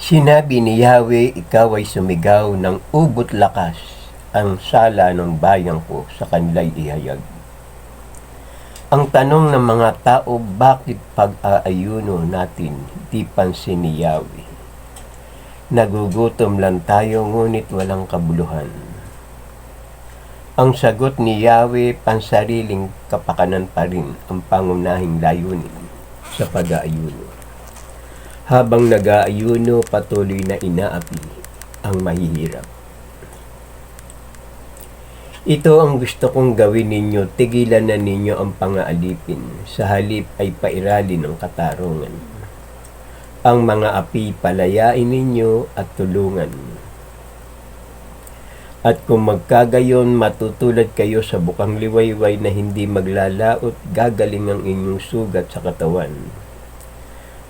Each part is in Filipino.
Sinabi ni Yahweh, ikaw ay sumigaw ng ubot lakas, ang sala ng bayan ko sa kanila'y ihayag. Ang tanong ng mga tao, bakit pag-aayuno natin di pansin ni Yahweh? Nagugutom lang tayo ngunit walang kabuluhan. Ang sagot ni Yahweh, pansariling kapakanan pa rin ang pangunahing layunin sa pag-aayuno. Habang nag-aayuno, patuloy na inaapi ang mahihirap. Ito ang gusto kong gawin ninyo, tigilan na ninyo ang pangaalipin, sa halip ay pairalin ng katarungan. Ang mga api palayain ninyo at tulungan. At kung magkagayon, matutulad kayo sa bukang liwayway na hindi maglalaot, gagaling ang inyong sugat sa katawan.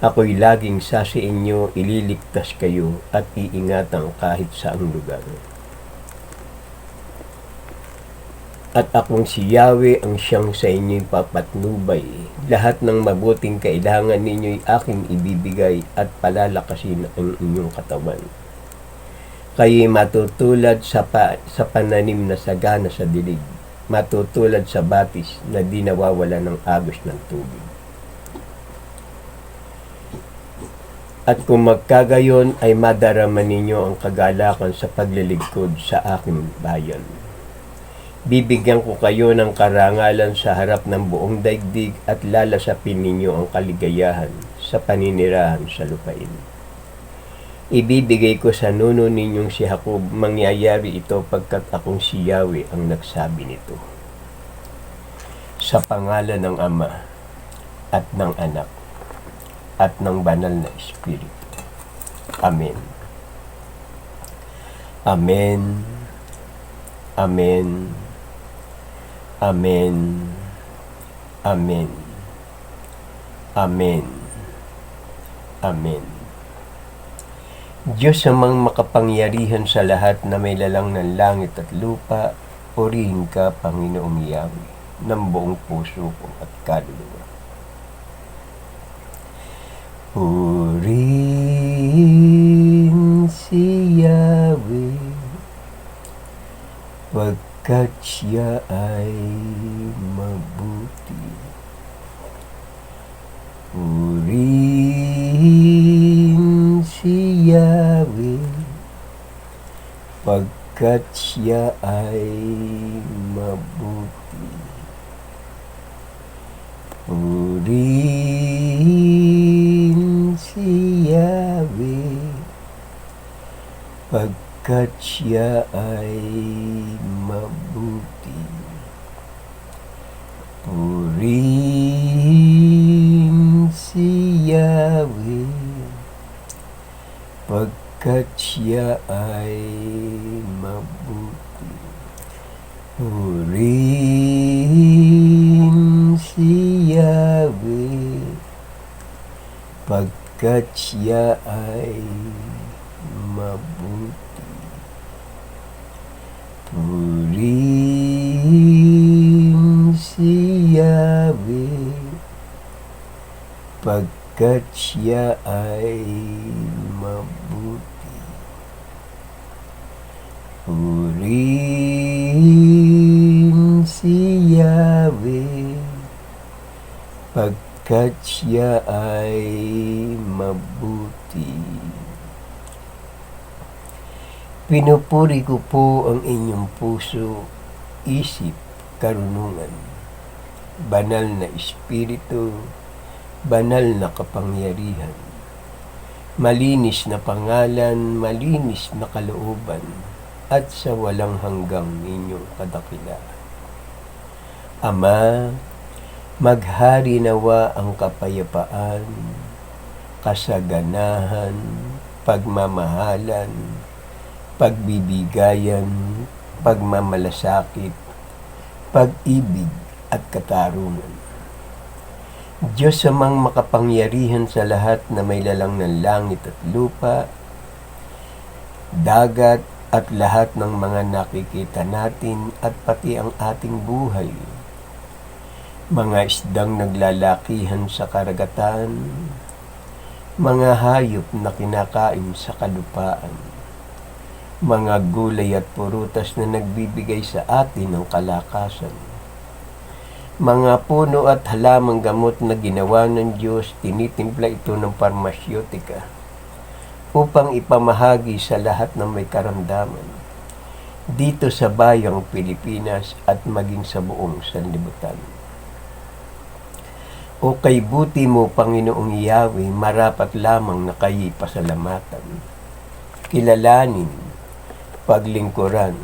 Ako'y laging sa inyo, ililigtas kayo at iingatan kahit saang lugar. At akong si Yahweh ang siyang sa inyo'y papatnubay. Lahat ng mabuting kailangan ninyo'y aking ibibigay at palalakasin ang inyong katawan. Kayo'y matutulad sa pananim na sagana sa dilig, matutulad sa batis na di nawawala ng agos ng tubig. At kung magkagayon ay madarama ninyo ang kagalakan sa paglilingkod sa aking bayan. Bibigyan ko kayo ng karangalan sa harap ng buong daigdig at lalasapin ninyo ang kaligayahan sa paninirahan sa lupain. Ibibigay ko sa nuno ninyong si Jacob, mangyayari ito pagkat akong si Yahweh ang nagsabi nito. Sa pangalan ng Ama at ng Anak at ng Banal na Espiritu. Amen. Amen. Amen. Amen. Amen. Amen. Amen. Diyos amang makapangyarihan sa lahat na may lalang ng langit at lupa, purihin ka, Panginoong Yahweh, ng buong puso ko at kaluluwa. Purihin si Yahweh, pagkat siya ay mabuti. Purihin si Yahweh, pagkat siya ay mabuti. Purihin si Yahweh, pagkat siya ay mabuti. Purihin si Yahweh, pagkat siya ay mabuti. Purihin si Yahweh, pagkat siya ay mabuti. Purihin si Yahweh, pagkat siya ay mabuti. Purihin si Yahweh, pagkat siya ay mabuti. Pinupuri ko po ang inyong puso, isip, karunungan, banal na espiritu, banal na kapangyarihan, malinis na pangalan, malinis na kalooban, at sa walang hanggang ninyong kadakilaan. Ama, maghari nawa ang kapayapaan, kasaganahan, pagmamahalan, pagbibigayan, pagmamalasakit, pag-ibig at katarungan. Diyos amang makapangyarihan sa lahat na may lalang ng langit at lupa, dagat at lahat ng mga nakikita natin at pati ang ating buhay, mga isdang naglalakihan sa karagatan, mga hayop na kinakain sa kalupaan, mga gulay at prutas na nagbibigay sa atin ng kalakasan, mga puno at halamang gamot na ginawa ng Diyos, tinitimpla ito ng parmasyotika upang ipamahagi sa lahat ng may karamdaman dito sa bayang Pilipinas at maging sa buong sanlibutan. O kay buti mo, Panginoong Yahweh, marapat lamang na kayi pasalamatan, kilalanin, paglingkuran,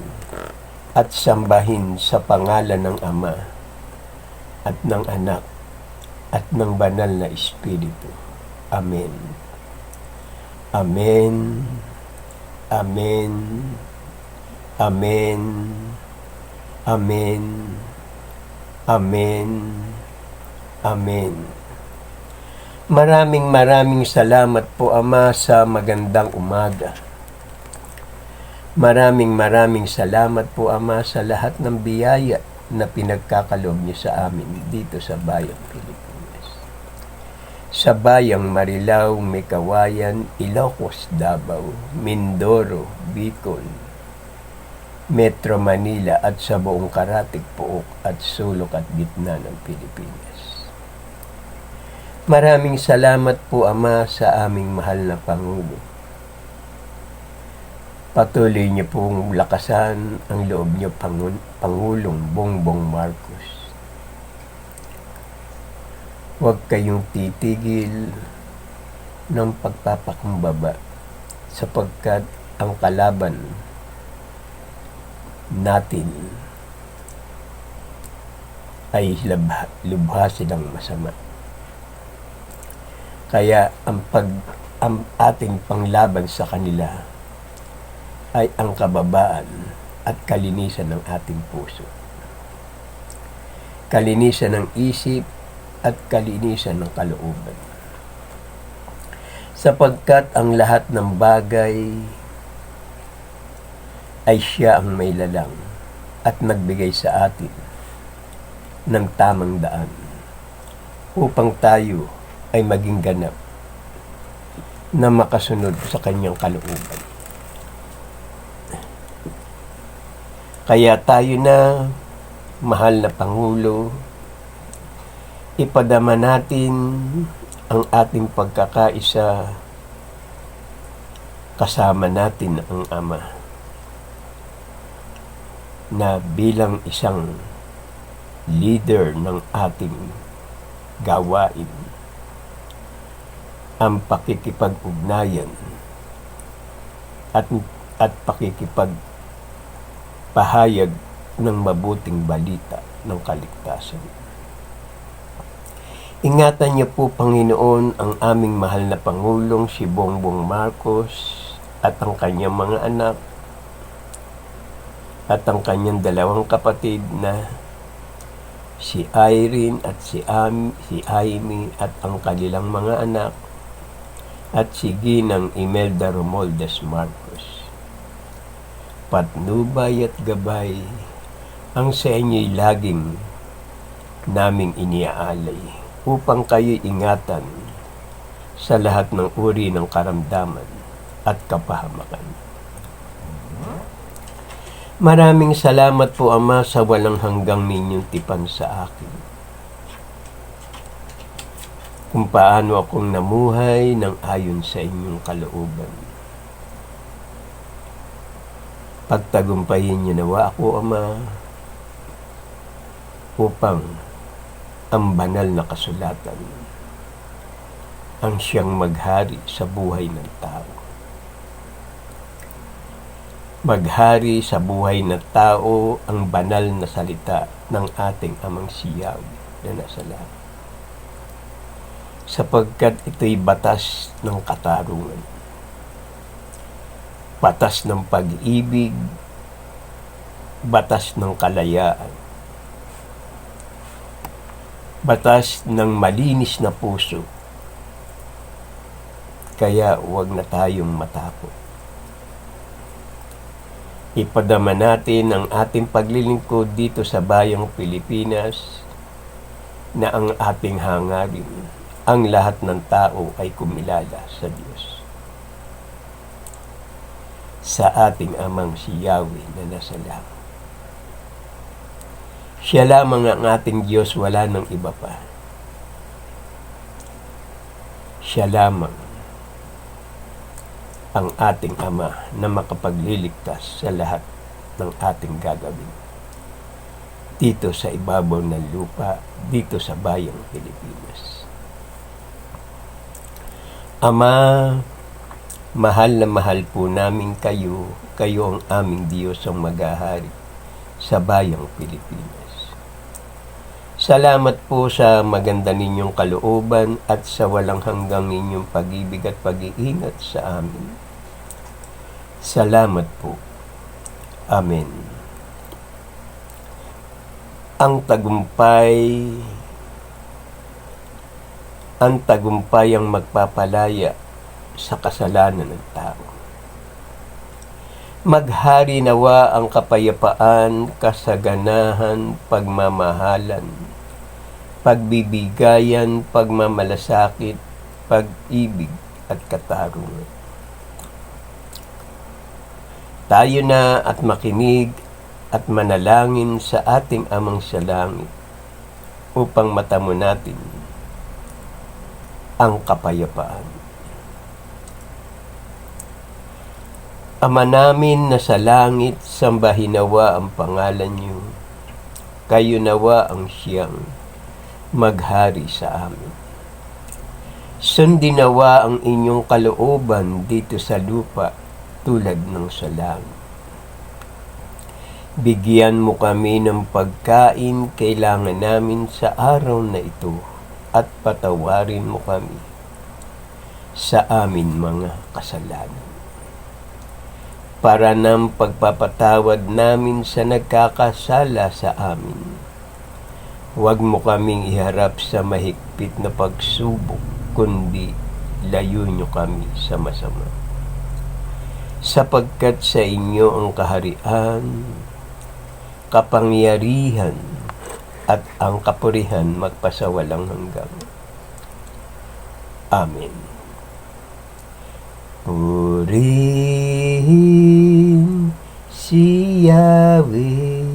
at sambahin sa pangalan ng Ama at ng Anak at ng Banal na Espiritu. Amen. Amen. Amen. Amen. Amen. Amen. Amen. Maraming salamat po, Ama, sa magandang umaga. Maraming salamat po, Ama, sa lahat ng biyaya na pinagkakaloob niyo sa amin dito sa bayang Pilipinas. Sa bayang Marilao, Mekawayan, Ilocos, Davao, Mindoro, Bicol, Metro Manila at sa buong karatig, pook at sulok at gitna ng Pilipinas. Maraming salamat po, Ama, sa aming mahal na Pangulo. Patuloy niyo pong lakasan ang loob niyo, Pangulong Bongbong Marcos. Huwag kayong titigil ng pagpapakumbaba sapagkat ang kalaban natin ay lubha silang masama. Kaya ang ating panglaban sa kanila ay ang kababaan at kalinisan ng ating puso. Kalinisan ng isip at kalinisan ng kalooban. Sapagkat ang lahat ng bagay ay siya ang may lalang at nagbigay sa atin ng tamang daan upang tayo ay maging ganap na makasunod sa kanyang kalooban. Kaya tayo na, mahal na Pangulo, ipadama natin ang ating pagkakaisa kasama natin ang Ama na bilang isang leader ng ating gawain, ang pakikipag-ugnayan at pakikipagpahayag ng mabuting balita ng kaligtasan. Ingatan niyo po, Panginoon, ang aming mahal na Pangulong si Bongbong Marcos at ang kanyang mga anak at ang kanyang dalawang kapatid na si Irene at si Amy at ang kanilang mga anak at si Ginang Imelda Romualdez Marcos. Patnubay at gabay ang sa inyo'y laging naming iniaalay upang kayo'y ingatan sa lahat ng uri ng karamdaman at kapahamakan. Maraming salamat po, Ama, sa walang hanggang ninyong tipan sa akin. Kung paano akong namuhay ng ayon sa inyong kalooban. Pagtagumpayin niyo nawa ako, Ama, upang ang banal na kasulatan ang siyang maghari sa buhay ng tao. Maghari sa buhay ng tao ang banal na salita ng ating Amang si Yahweh na nasa langit. Sapagkat ito'y batas ng katarungan, batas ng pag-ibig, batas ng kalayaan, batas ng malinis na puso. Kaya huwag na tayong matakot. Ipadama natin ang ating paglilingkod dito sa bayang Pilipinas na ang ating hangarin ang lahat ng tao ay kumilala sa Diyos, sa ating Amang si Yahweh na nasa langit. Siya lamang ang ating Diyos, wala nang iba pa. Siya lamang ang ating Ama na makapagliligtas sa lahat ng ating gagawin dito sa ibabaw ng lupa, dito sa bayang Pilipinas. Ama, mahal na mahal po namin kayo. Kayo ang aming Diyos ang maghahari sa bayang Pilipinas. Salamat po sa maganda ninyong kalooban at sa walang hanggang ninyong pag-ibig at pag-iingat sa amin. Salamat po. Amen. Ang tagumpay ang magpapalaya sa kasalanan ng tao. Maghari nawa ang kapayapaan, kasaganahan, pagmamahalan, pagbibigayan, pagmamalasakit, pag-ibig at katarungan. Tayo na at makinig at manalangin sa ating Amang sa langit upang matamo natin ang kapayapaan. Ama namin na sa langit, sambahin nawa ang pangalan niyo. Kayo nawa ang siyang maghari sa amin. Sundin nawa ang inyong kalooban dito sa lupa tulad ng sa langit. Bigyan mo kami ng pagkain kailangan namin sa araw na ito at patawarin mo kami sa amin mga kasalanan, para ng pagpapatawad namin sa nagkakasala sa amin. Huwag mo kaming iharap sa mahigpit na pagsubok, kundi layo nyo kami sa masama. Sapagkat sa inyo ang kaharian, kapangyarihan, at ang kapurihan magpasawalang hanggan. Amen. Purihin si Yahweh,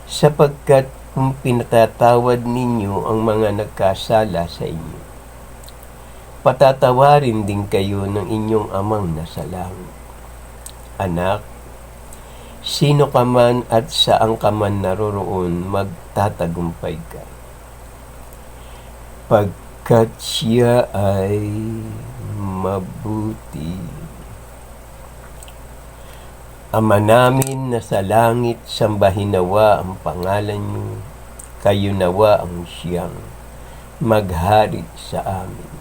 sapagkat kung pinatatawad ninyo ang mga nagkasala sa inyo, patatawarin din kayo ng inyong Amang nasa langit. Anak, sino ka man at saan ka man naroroon, magtatagumpay ka, pagkat siya ay mabuti. Ama namin na sa langit, sambahin nawa ang pangalan niyo. Kayo nawa ang siyang maghari sa amin.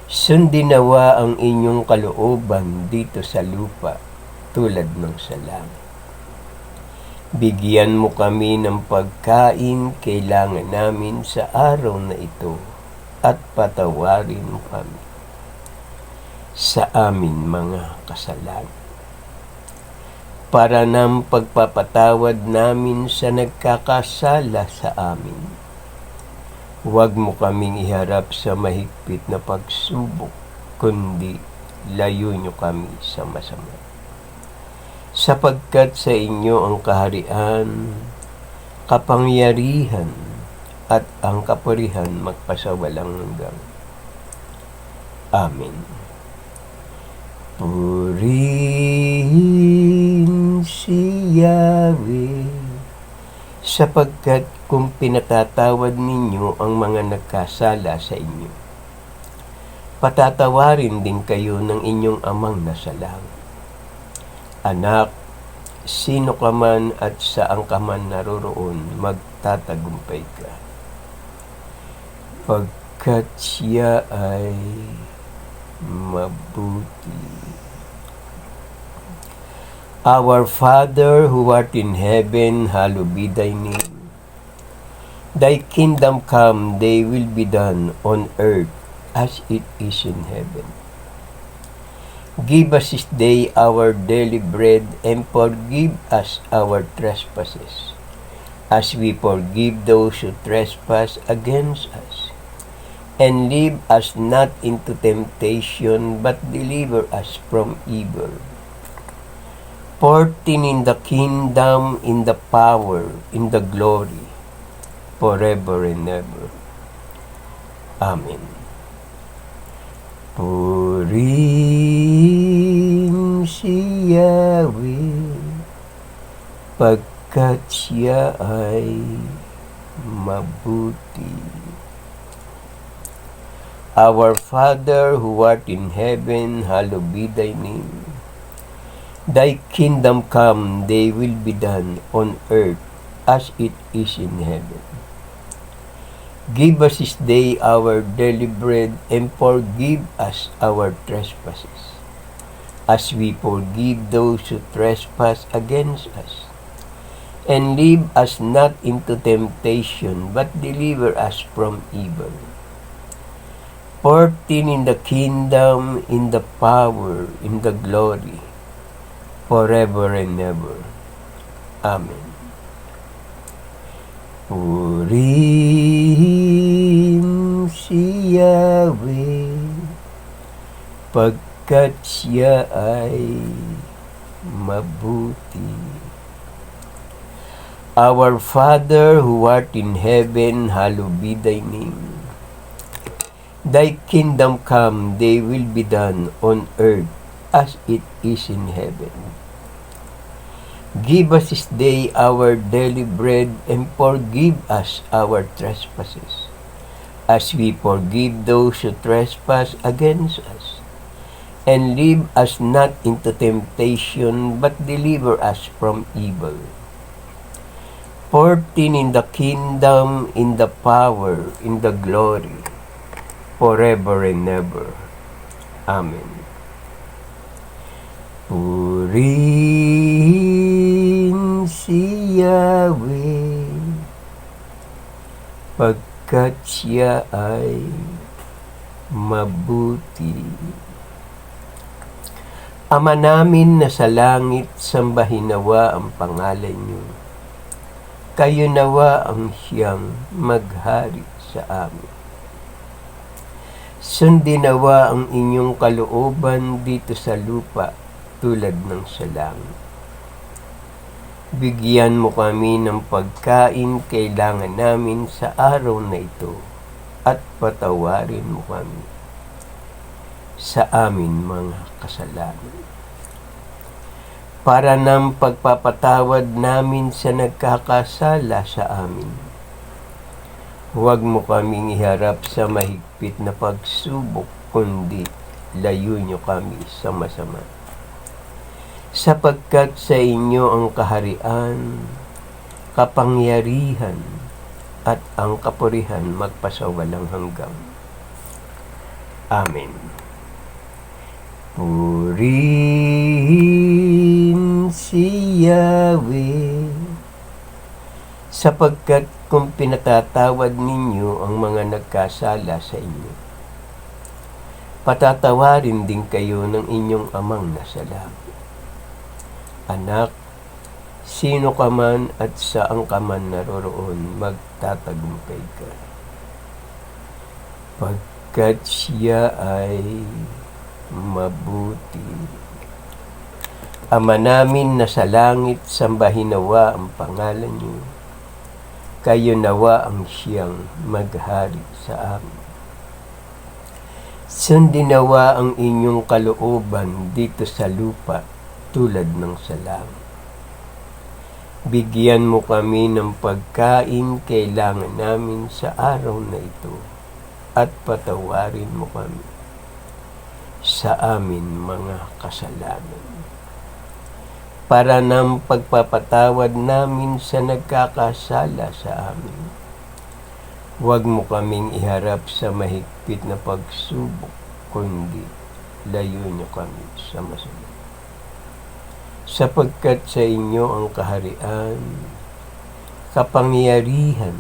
Sundin nawa ang inyong kalooban dito sa lupa tulad ng sa langit. Bigyan mo kami ng pagkain kailangan namin sa araw na ito at patawarin mo kami sa amin mga kasalanan, para ng pagpapatawad namin sa nagkakasala sa amin. Huwag mo kaming iharap sa mahigpit na pagsubok, kundi layo nyo kami sa masama. Sapagkat sa inyo ang kaharian, kapangyarihan, at ang kapurihan magpasawalang hanggan. Amen. Purihin si Yahweh, sapagkat kung pinatatawad ninyo ang mga nagkasala sa inyo, patatawarin din kayo ng inyong Amang nasa langit. Anak, sino ka man at saan ka man naroroon, magtatagumpay ka, pagkat siya ay mabuti. Our Father who art in heaven, hallowed be thy name. Thy kingdom come, thy will be done on earth as it is in heaven. Give us this day our daily bread, and forgive us our trespasses, as we forgive those who trespass against us. and lead us not into temptation, but deliver us from evil. For thine in the kingdom, in the power, in the glory, forever and ever. Amen. Purihin si Yahweh, pagkat siya ay mabuti. Our Father who art in heaven, hallowed be thy name. Thy kingdom come, thy will be done on earth as it is in heaven. Give us this day our daily bread, and forgive us our trespasses, as we forgive those who trespass against us. And lead us not into temptation, but deliver us from evil. For thine in the kingdom, in the power, in the glory, forever and ever. Amen. Purihin si Yahweh, pagkat siya ay mabuti. Our Father who art in heaven, hallowed be thy name. Thy kingdom come, thy will be done on earth as it is in heaven. Give us this day our daily bread, and forgive us our trespasses, as we forgive those who trespass against us. And lead us not into temptation, but deliver us from evil. For thine in the kingdom, in the power, in the glory, forever and ever. Amen. Purihin si Yahweh, pagkat siya ay mabuti. Ama namin na sa langit, sambahin nawa ang pangalan niyo. Kayo nawa ang siyang maghari sa amin. Sundin nawa ang inyong kalooban dito sa lupa tulad ng sa langit. Bigyan mo kami ng pagkain kailangan namin sa araw na ito, at patawarin mo kami sa amin mga kasalanan, para ng pagpapatawad namin sa nagkakasala sa amin. Huwag mo kaming iharap sa mahigpit na pagsubok, kundi layo niyo kami sa masama. Sapagkat sa inyo ang kaharian, kapangyarihan, at ang kapurihan magpasawalang hanggan. Amen. Purihin si Yahweh, sapagkat kung pinatatawad ninyo ang mga nagkasala sa inyo, patatawarin din kayo ng inyong amang nasa langit. Anak, sino ka man at saan ka man naroroon, magtatagumpay ka. Pagkat siya ay mabuti. Ama namin na sa langit, sambahin nawa ang pangalan niyo. Kayo nawa ang siyang maghari sa amin. Sundin nawa ang inyong kalooban dito sa lupa tulad ng sa langit. Bigyan mo kami ng pagkain kailangan namin sa araw na ito, at patawarin mo kami sa amin mga kasalanan, para ng pagpapatawad namin sa nagkakasala sa amin. Huwag mo kaming iharap sa mahigpit na pagsubok, kundi layo niyo kami sa masama. Sapagkat sa inyo ang kaharian, kapangyarihan,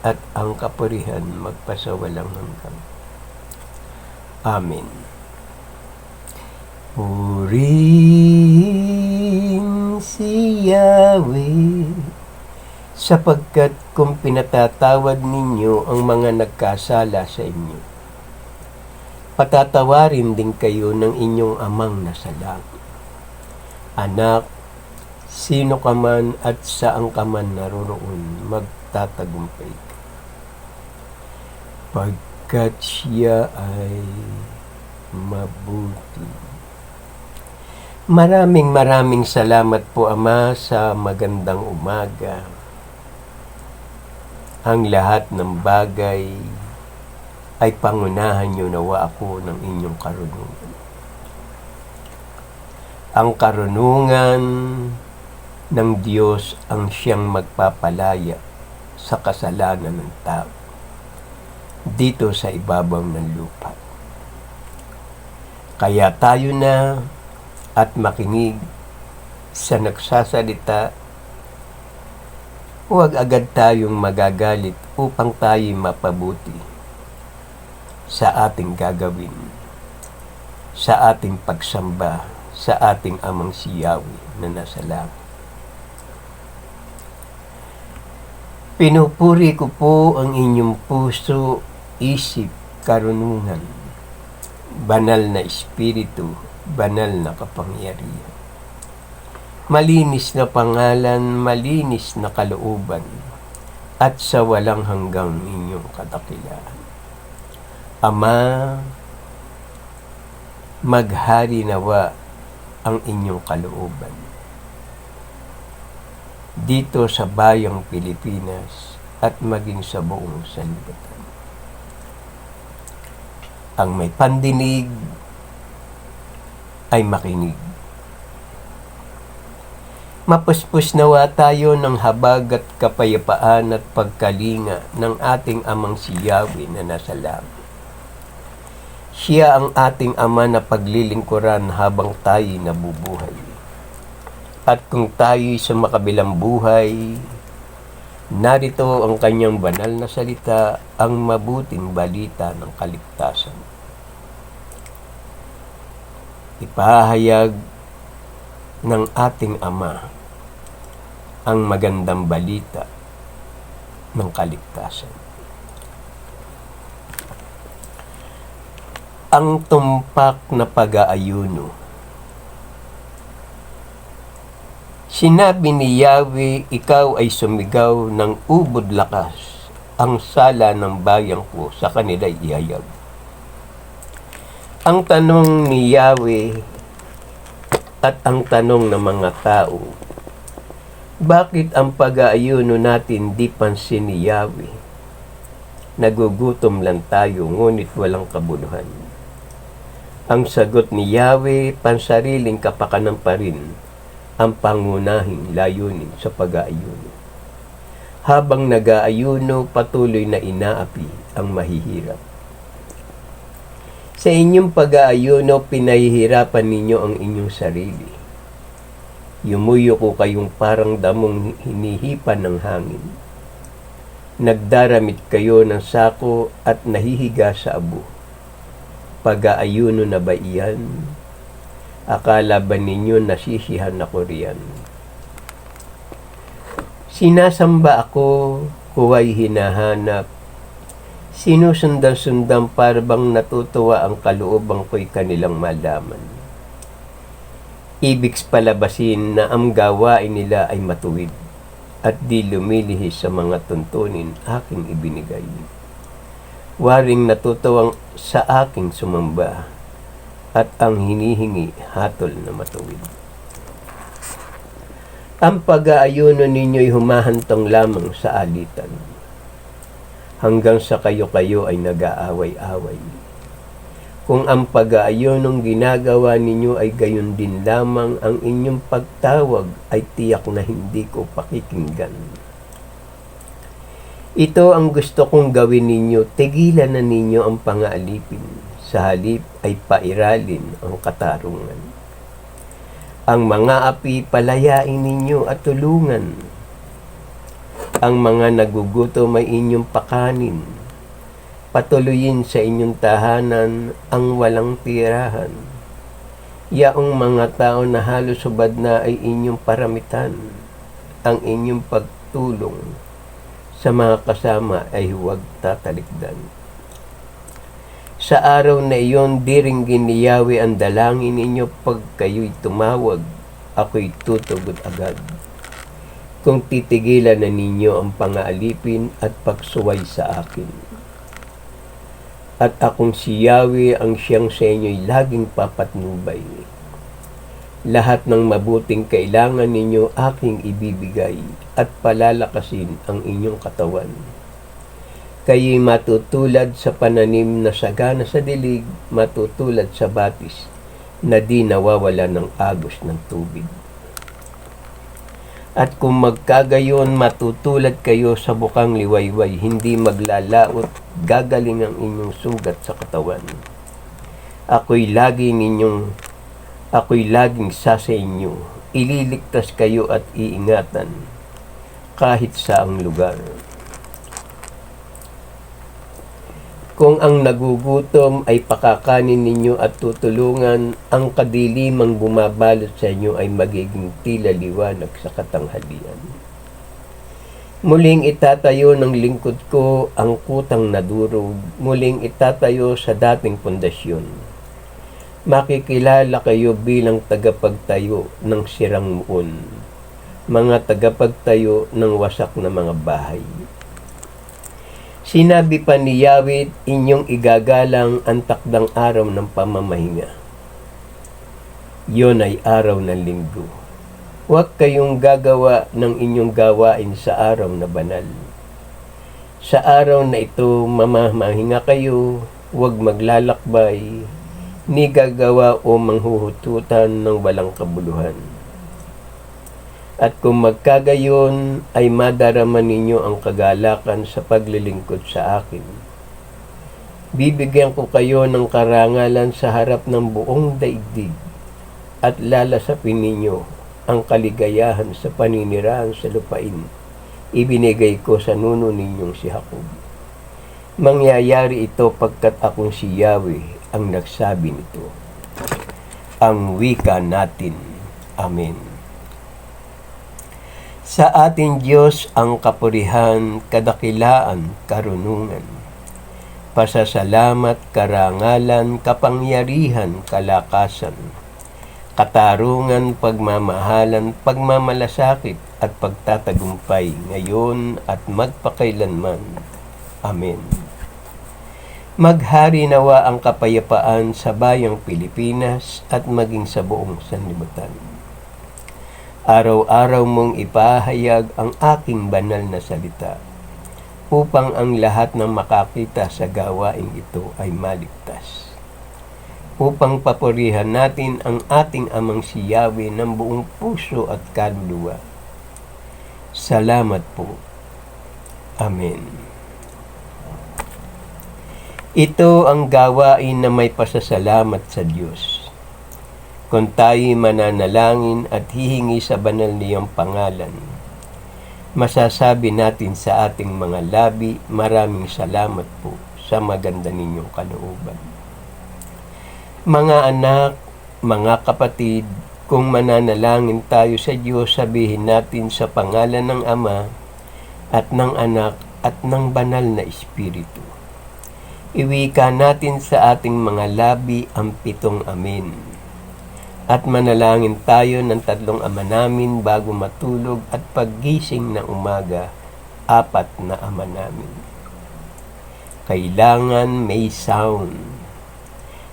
at ang kapurihan magpasawalang hanggan. Amen. Purihin si Yahweh, sapagkat kung pinatatawad ninyo ang mga nagkasala sa inyo, patatawarin din kayo ng inyong amang nasa langit. Anak, sino ka man at saan ka man naroroon, magtatagumpay ka, pagkat siya ay mabuti. Maraming salamat po, Ama, sa magandang umaga. Ang lahat ng bagay ay pangunahan niyo nawa ako ng inyong karunungan. Ang karunungan ng Diyos ang siyang magpapalaya sa kasalanan ng tao dito sa ibabaw ng lupa. Kaya tayo na at makinig sa nagsasalita, huwag agad tayong magagalit upang tayo'y mapabuti sa ating gagawin, sa ating pagsamba, sa ating amang si Yahweh na nasa langit. Pinupuri ko po ang inyong puso, isip, karunungan, banal na espiritu, banal na kapangyarihan. Malinis na pangalan, malinis na kalooban, at sa walang hanggang inyong kadakilaan. Ama, maghari nawa ang inyong kalooban dito sa bayang Pilipinas at maging sa buong sanlibutan. Ang may pandinig ay makinig. Mapuspos nawa tayo ng habag at kapayapaan at pagkalinga ng ating amang si Yahweh na nasa langit. Siya ang ating Ama na paglilingkuran habang tayo'y nabubuhay. At kung tayo'y sa makabilang buhay, narito ang kanyang banal na salita, ang mabuting balita ng kaligtasan. Ipahayag ng ating Ama ang magandang balita ng kaligtasan. Ang tumpak na pag-aayuno. Sinabi ni Yahweh, ikaw ay sumigaw ng ubod lakas, ang sala ng bayang ko sa kanila'y ihayag. Ang tanong ni Yahweh at ang tanong ng mga tao, bakit ang pag-aayuno natin di pansin ni Yahweh? Nagugutom lang tayo, ngunit walang kabuluhan. Ang sagot ni Yahweh, pansariling kapakanan pa rin ang pangunahing layunin sa pag-aayuno. Habang nag-aayuno, patuloy na inaapi ang mahihirap. Sa inyong pag-aayuno, pinahihirapan ninyo ang inyong sarili. Yumuyuko kayong parang damong hinihipan ng hangin. Nagdaramit kayo ng sako at nahihiga sa abo. Pag-aayuno na ba iyan? Akala ba ninyo nasisihan ako riyan? Sinasamba ako, huway hinahanap. Sinusundan-sundan para bang natutuwa ang kalooban ko'y kanilang malaman. Ibig palabasin na ang gawain nila ay matuwid at di lumilihis sa mga tuntunin aking ibinigay. Waring natutuwang sa aking sumamba at ang hinihingi hatol na matuwid. Ang pag-aayuno ninyo'y humahantong lamang sa alitan, hanggang sa kayo-kayo ay nag-aaway-away. Kung ang pag-aayunong ginagawa ninyo ay gayon din lamang, ang inyong pagtawag ay tiyak na hindi ko pakikinggan. Ito ang gusto kong gawin ninyo, tigilan na ninyo ang pangaalipin, sa halip ay pairalin ang katarungan. Ang mga api palayain ninyo at tulungan. Ang mga nagugutom ay inyong pakanin. Patuloyin sa inyong tahanan ang walang tirahan. Yaong mga tao na halos hubad na ay inyong paramitan. Ang inyong tulong sa mga kasama ay huwag tatalikdan. Sa araw na iyon, di rin giniyawi ang dalangin ninyo pag kayo'y tumawag, ako'y tutugot agad. Kung titigilan na ninyo ang pangaalipin at pagsuway sa akin. At akong si Yahweh ang siyang sa inyo'y laging papatnubay. Lahat ng mabuting kailangan ninyo aking ibibigay at palalakasin ang inyong katawan. Kayo'y matutulad sa pananim na sagana sa dilig, matutulad sa batis na di nawawala ng agos ng tubig. At kung magkagayon, matutulad kayo sa bukang liwayway, hindi maglalaot, gagaling ang inyong sugat sa katawan. Ako'y laging sa inyo, ililigtas kayo at iingatan, kahit saang lugar. Kung ang nagugutom ay pakakanin ninyo at tutulungan, ang kadilimang bumabalot sa inyo ay magiging tila liwanag sa katanghalian. Muling itatayo ng lingkod ko ang kutang nadurog, muling itatayo sa dating pundasyon. Makikilala kayo bilang tagapagtayo ng sirang muon, mga tagapagtayo ng wasak na mga bahay. Sinabi pa ni Yahweh, inyong igagalang ang takdang araw ng pamamahinga. Iyon ay araw ng linggo. Huwag kayong gagawa ng inyong gawain sa araw na banal. Sa araw na ito, mamamahinga kayo, huwag maglalakbay, ni gagawa o manghuhututan ng walang kabuluhan. At kung magkagayon ay madarama ninyo ang kagalakan sa paglilingkod sa akin. Bibigyan ko kayo ng karangalan sa harap ng buong daigdig at lalasapin ninyo ang kaligayahan sa paninirahan sa lupain. Ibinigay ko sa nuno ninyong si Jacob. Mangyayari ito pagkat akong si Yahweh ang nagsabi nito. Ang wika natin. Amen. Sa ating Diyos ang kapurihan, kadakilaan, karunungan, pasasalamat, karangalan, kapangyarihan, kalakasan, katarungan, pagmamahalan, pagmamalasakit at pagtatagumpay ngayon at magpakailanman. Amen. Maghari nawa ang kapayapaan sa bayang Pilipinas at maging sa buong sanlibutan. Araw-araw mong ipahayag ang aking banal na salita upang ang lahat ng makakita sa gawain ito ay maligtas. Upang papurihan natin ang ating amang si Yahweh ng buong puso at kaluluwa. Salamat po. Amen. Ito ang gawain na may pasasalamat sa Diyos. Kung tayo'y mananalangin at hihingi sa banal niyang pangalan, masasabi natin sa ating mga labi, maraming salamat po sa maganda ninyong kalooban. Mga anak, mga kapatid, kung mananalangin tayo sa Diyos, sabihin natin sa pangalan ng Ama at ng Anak at ng Banal na Espiritu. Iwika natin sa ating mga labi ang 7 amen. At manalangin tayo ng 3 ama namin bago matulog at paggising ng umaga, 4 na ama namin. Kailangan may sound,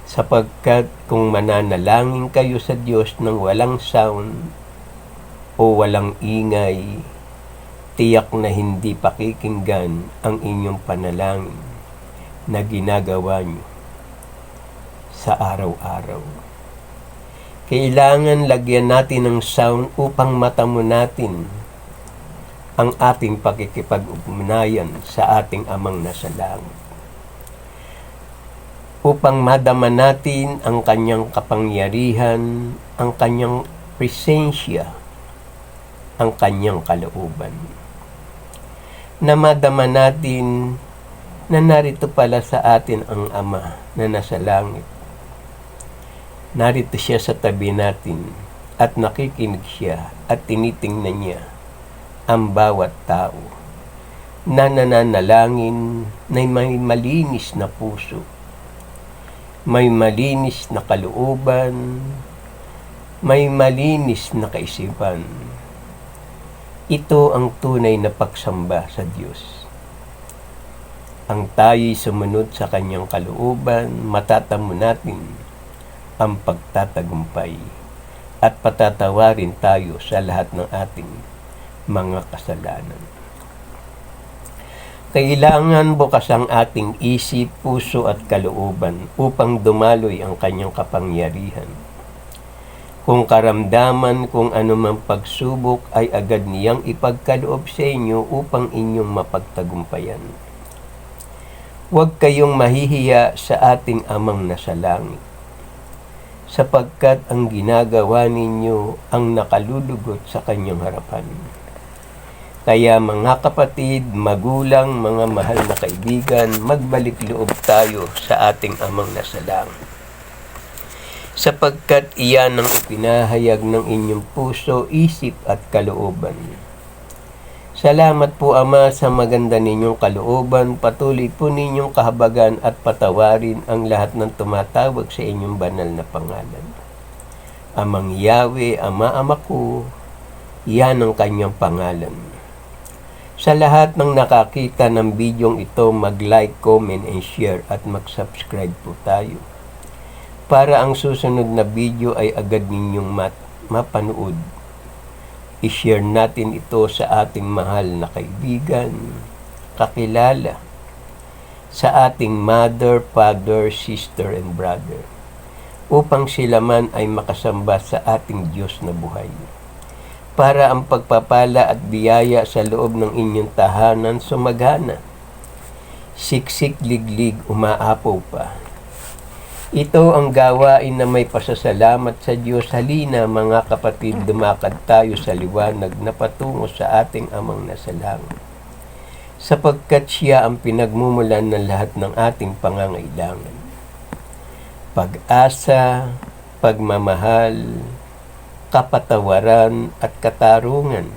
sapagkat kung mananalangin kayo sa Diyos ng walang sound o walang ingay, tiyak na hindi pakikinggan ang inyong panalangin na ginagawa niyo sa araw-araw. Kailangan lagyan natin ng sound upang matamo natin ang ating pakikipag-ugnayan sa ating amang nasa langit. Upang madama natin ang kanyang kapangyarihan, ang kanyang presensya, ang kanyang kalooban. Na madama natin na narito pala sa atin ang Ama na nasa langit. Narito siya sa tabi natin at nakikinig siya at tinitingnan niya ang bawat tao na nananalangin na may malinis na puso, may malinis na kalooban, may malinis na kaisipan. Ito ang tunay na pagsamba sa Diyos. Ang tayo'y sumunod sa kanyang kalooban, matatamo natin ang pagtatagumpay at patatawarin tayo sa lahat ng ating mga kasalanan. Kailangan bukas ang ating isip, puso at kalooban upang dumaloy ang kanyang kapangyarihan. Kung karamdaman kung anumang pagsubok ay agad niyang ipagkaloob sa inyo upang inyong mapagtagumpayan. Huwag kayong mahihiya sa ating Amang nasa langit, sapagkat ang ginagawa ninyo ang nakalulugot sa kanyang harapan. Kaya mga kapatid, magulang, mga mahal na kaibigan, magbalik loob tayo sa ating Amang nasa langit. Sapagkat iyan ang ipinahayag ng inyong puso, isip at kalooban. Salamat po Ama sa maganda ninyong kalooban, patuloy po ninyong kahabagan at patawarin ang lahat ng tumatawag sa inyong banal na pangalan. Amang Yahweh, Ama ko, iyan ang kanyang pangalan. Sa lahat ng nakakita ng bidyong ito, mag-like, comment, and share at mag-subscribe po tayo para ang susunod na video ay agad ninyong mapanood. I-share natin ito sa ating mahal na kaibigan, kakilala, sa ating mother, father, sister, and brother, upang sila man ay makasamba sa ating Diyos na buhay. Para ang pagpapala at biyaya sa loob ng inyong tahanan sumagana. Siksik liglig umaapaw pa. Ito ang gawain na may pasasalamat sa Diyos. Halina mga kapatid, dumakad tayo sa liwanag na patungo sa ating Amang nasa langit. Sapagkat siya ang pinagmumulan ng lahat ng ating pangangailangan. Pag-asa, pagmamahal, kapatawaran at katarungan,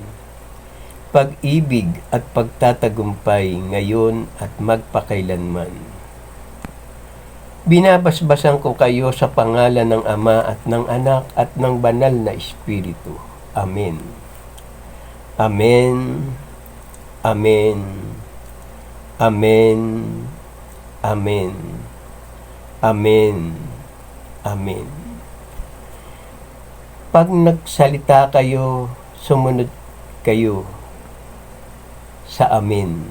pag-ibig at pagtatagumpay ngayon at magpakailanman. Binabasbasan ko kayo sa pangalan ng Ama at ng Anak at ng Banal na Espiritu. Amen. Amen. Amen. Amen. Amen. Amen. Amen. Pag nagsalita kayo, sumunod kayo sa amen.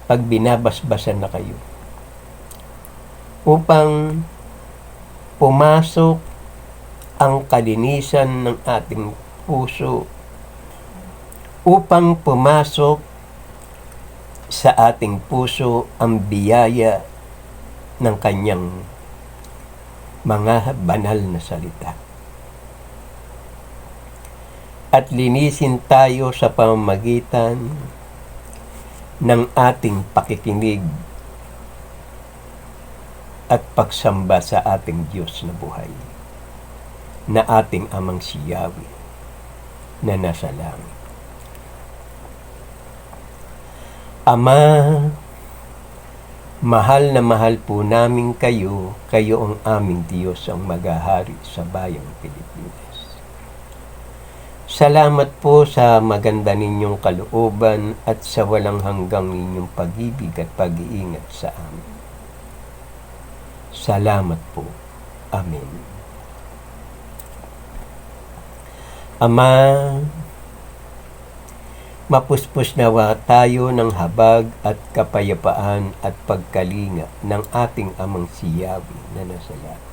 Pag binabasbasan na kayo. Upang pumasok ang kalinisan ng ating puso. Upang pumasok sa ating puso ang biyaya ng kanyang mga banal na salita. At linisin tayo sa pamamagitan ng ating pakikinig at pagsamba sa ating Diyos na buhay, na ating Amang si Yahweh na nasa langit. Ama, mahal na mahal po namin kayo, kayo ang aming Diyos ang maghahari sa bayang Pilipinas. Salamat po sa maganda ninyong kalooban at sa walang hanggang ninyong pag-ibig at pag-iingat sa amin. Salamat po. Amen. Ama, mapuspos nawa tayo ng habag at kapayapaan at pagkalinga ng ating Amang si Yahweh na nasa langit.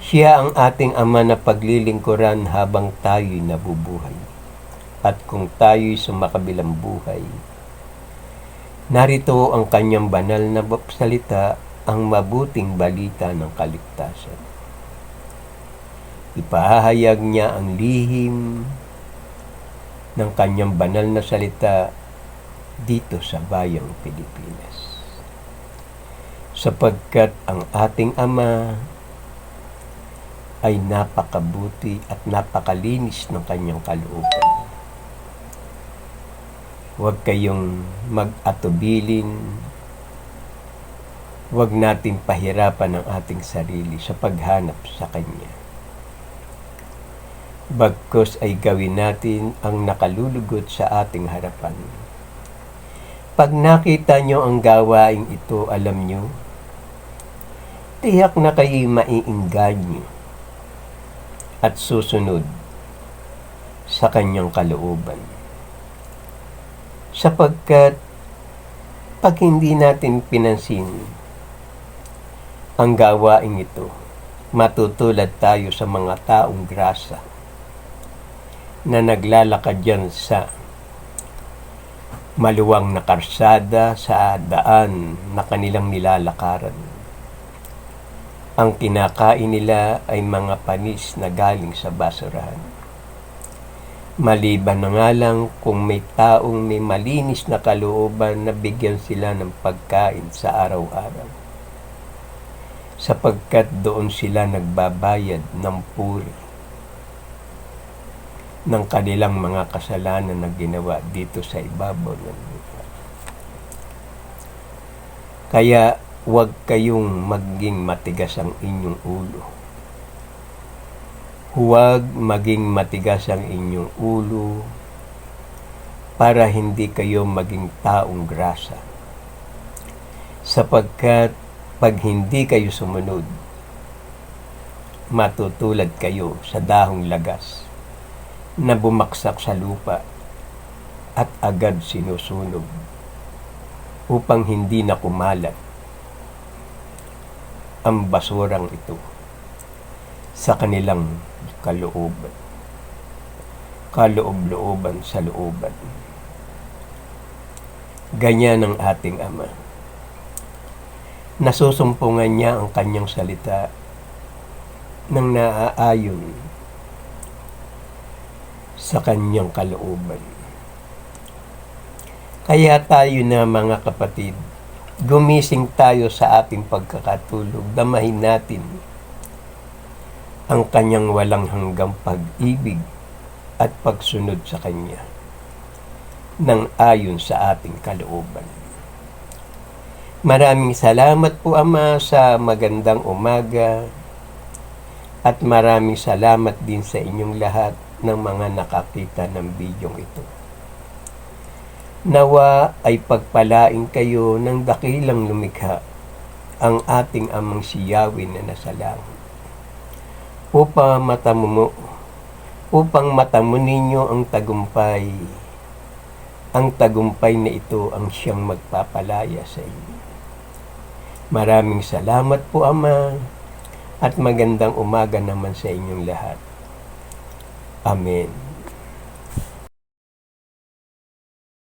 Siya ang ating Ama na paglilingkuran habang tayo'y nabubuhay. At kung tayo'y sumakabilang buhay, narito ang kanyang banal na salita, ang mabuting balita ng kaligtasan. Ipahahayag niya ang lihim ng kanyang banal na salita dito sa bayang Pilipinas. Sapagkat ang ating Ama ay napakabuti at napakalinis ng kanyang kalooban. Huwag kayong mag-atubilin. Huwag natin pahirapan ang ating sarili sa paghanap sa Kanya. Bagkus ay gawin natin ang nakalulugot sa ating harapan. Pag nakita nyo ang gawaing ito, alam nyo, tiyak na kayo'y maiinganyo at susunod sa Kanyang kalooban. Sapagkat pag hindi natin pinansin ang gawaing ito, matutulad tayo sa mga taong grasa na naglalakad dyan sa maluwang na karsada sa daan na kanilang nilalakaran. Ang kinakain nila ay mga panis na galing sa basurahan. Maliban na nga lang kung may taong may malinis na kalooban na bigyan sila ng pagkain sa araw-araw. Sapagkat doon sila nagbabayad ng puri ng kanilang mga kasalanan na ginawa dito sa ibabaw ng lupa. Kaya huwag kayong maging matigas ang inyong ulo. Huwag maging matigas ang inyong ulo para hindi kayo maging taong grasa. Sapagkat pag hindi kayo sumunod, matutulad kayo sa dahong lagas na bumaksak sa lupa at agad sinusunog upang hindi na kumalat ang basurang ito sa kanilang kaloob-looban sa looban. Ganyan ang ating Ama. Nasusumpungan niya ang Kanyang salita nang naaayon sa Kanyang kalooban. Kaya tayo na mga kapatid, gumising tayo sa ating pagkakatulog, damahin natin ang Kanyang walang hanggang pag-ibig at pagsunod sa Kanya nang ayon sa ating kalooban. Maraming salamat po, Ama, sa magandang umaga at maraming salamat din sa inyong lahat ng mga nakakita ng bidyong ito. Nawa ay pagpalain kayo ng dakilang lumikha ang ating Amang si Yahweh na nasa langit. Upang matamo ninyo ang tagumpay na ito ang siyang magpapalaya sa inyo. Maraming salamat po, Ama, at magandang umaga naman sa inyong lahat. Amen.